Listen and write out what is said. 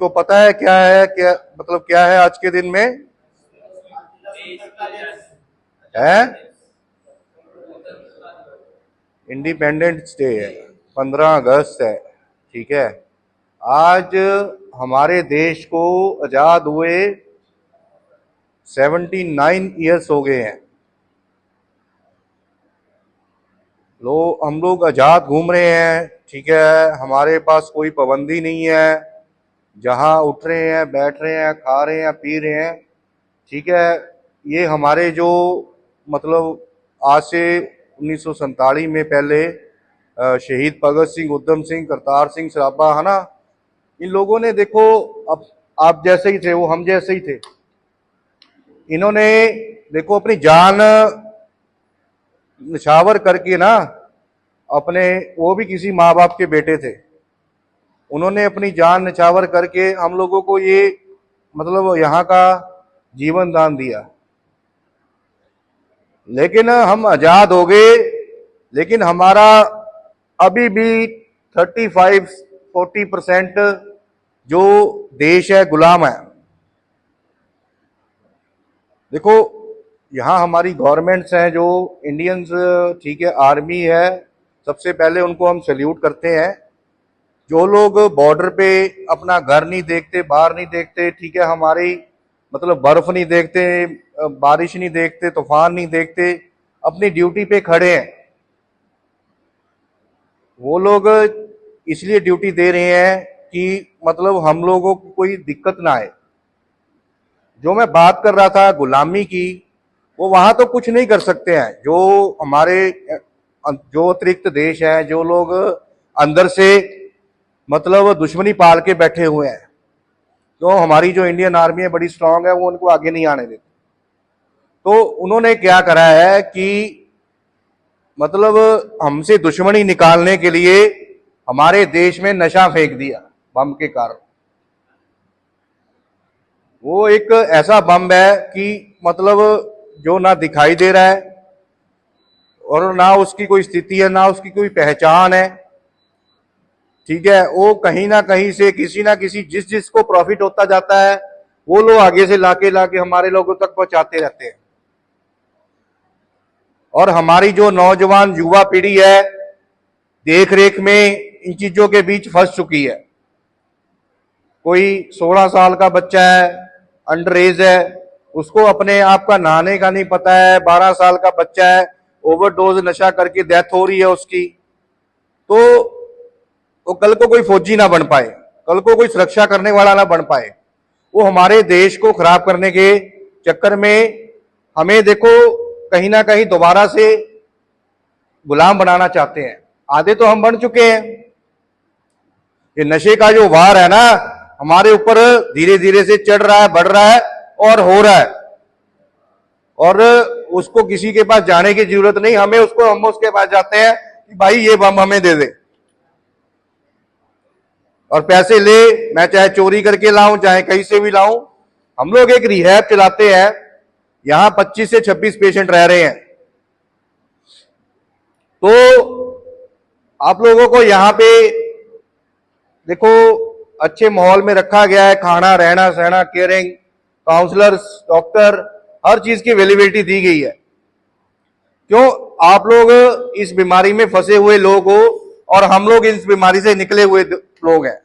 को पता है क्या है, क्या मतलब क्या है आज के दिन में है? इंडिपेंडेंस डे है, 15 अगस्त है। ठीक है, आज हमारे देश को आजाद हुए 79 ईयर्स हो गए हैं। हम लोग आजाद घूम रहे हैं। ठीक है, हमारे पास कोई पाबंदी नहीं है, जहां उठ रहे हैं, बैठ रहे हैं, खा रहे हैं, पी रहे हैं। ठीक है, ये हमारे जो मतलब आज से 1947 में पहले शहीद भगत सिंह, उधम सिंह, करतार सिंह सराभा, है ना, इन लोगों ने देखो, अब आप जैसे ही थे, वो हम जैसे ही थे। इन्होंने देखो अपनी जान निछावर करके ना, अपने, वो भी किसी माँ बाप के बेटे थे, उन्होंने अपनी जान निछावर करके हम लोगों को ये मतलब यहाँ का जीवन दान दिया। लेकिन हम आजाद हो गए, लेकिन हमारा अभी भी 35-40% जो देश है गुलाम है। देखो यहाँ हमारी गवर्नमेंट्स हैं जो इंडियंस, ठीक है, आर्मी है, सबसे पहले उनको हम सैल्यूट करते हैं। जो लोग बॉर्डर पे अपना घर नहीं देखते, बाहर नहीं देखते, ठीक है, हमारी मतलब बर्फ नहीं देखते, बारिश नहीं देखते, तूफान नहीं देखते, अपनी ड्यूटी पे खड़े हैं, वो लोग इसलिए ड्यूटी दे रहे हैं कि मतलब हम लोगों को कोई दिक्कत ना आए। जो मैं बात कर रहा था गुलामी की, वो वहां तो कुछ नहीं कर सकते हैं। जो हमारे जो अतिरिक्त देश हैं, जो लोग अंदर से मतलब दुश्मनी पाल के बैठे हुए हैं, तो हमारी जो इंडियन आर्मी है बड़ी स्ट्रांग है, वो उनको आगे नहीं आने देती। तो उन्होंने क्या करा है कि मतलब हमसे दुश्मनी निकालने के लिए हमारे देश में नशा फेंक दिया बम के कारण। वो एक ऐसा बम है कि मतलब जो ना दिखाई दे रहा है और ना उसकी कोई स्थिति है, ना उसकी कोई पहचान है। ठीक है, वो कहीं ना कहीं से किसी ना किसी जिसको प्रॉफिट होता जाता है, वो लोग आगे से लाके हमारे लोगों तक पहुंचाते रहते हैं। और हमारी जो नौजवान युवा पीढ़ी है, देख रेख में इन चीजों के बीच फंस चुकी है। कोई 16 साल का बच्चा है, अंडर एज है, उसको अपने आप का नहाने का नहीं पता है। 12 साल का बच्चा है, ओवरडोज नशा करके डेथ हो रही है उसकी। तो वो कल को कोई फौजी ना बन पाए, कल को कोई सुरक्षा करने वाला ना बन पाए। वो हमारे देश को खराब करने के चक्कर में हमें देखो कहीं ना कहीं दोबारा से गुलाम बनाना चाहते हैं। आधे तो हम बन चुके हैं। ये नशे का जो वार है ना, हमारे ऊपर धीरे धीरे से चढ़ रहा है, बढ़ रहा है और हो रहा है। और उसको किसी के पास जाने की जरूरत नहीं, हम उसके पास जाते हैं कि भाई ये बम हमें दे दे, और पैसे ले, मैं चाहे चोरी करके लाऊं, चाहे कहीं से भी लाऊं। हम लोग एक रिहैब चलाते हैं, यहां 25 से 26 पेशेंट रह रहे हैं। तो आप लोगों को यहां पे देखो अच्छे माहौल में रखा गया है, खाना, रहना सहना, केयरिंग, काउंसलर्स, डॉक्टर, हर चीज की अवेलेबिलिटी दी गई है। क्यों? आप लोग इस बीमारी में फंसे हुए लोग हो और हम लोग इस बीमारी से निकले हुए लोग हैं।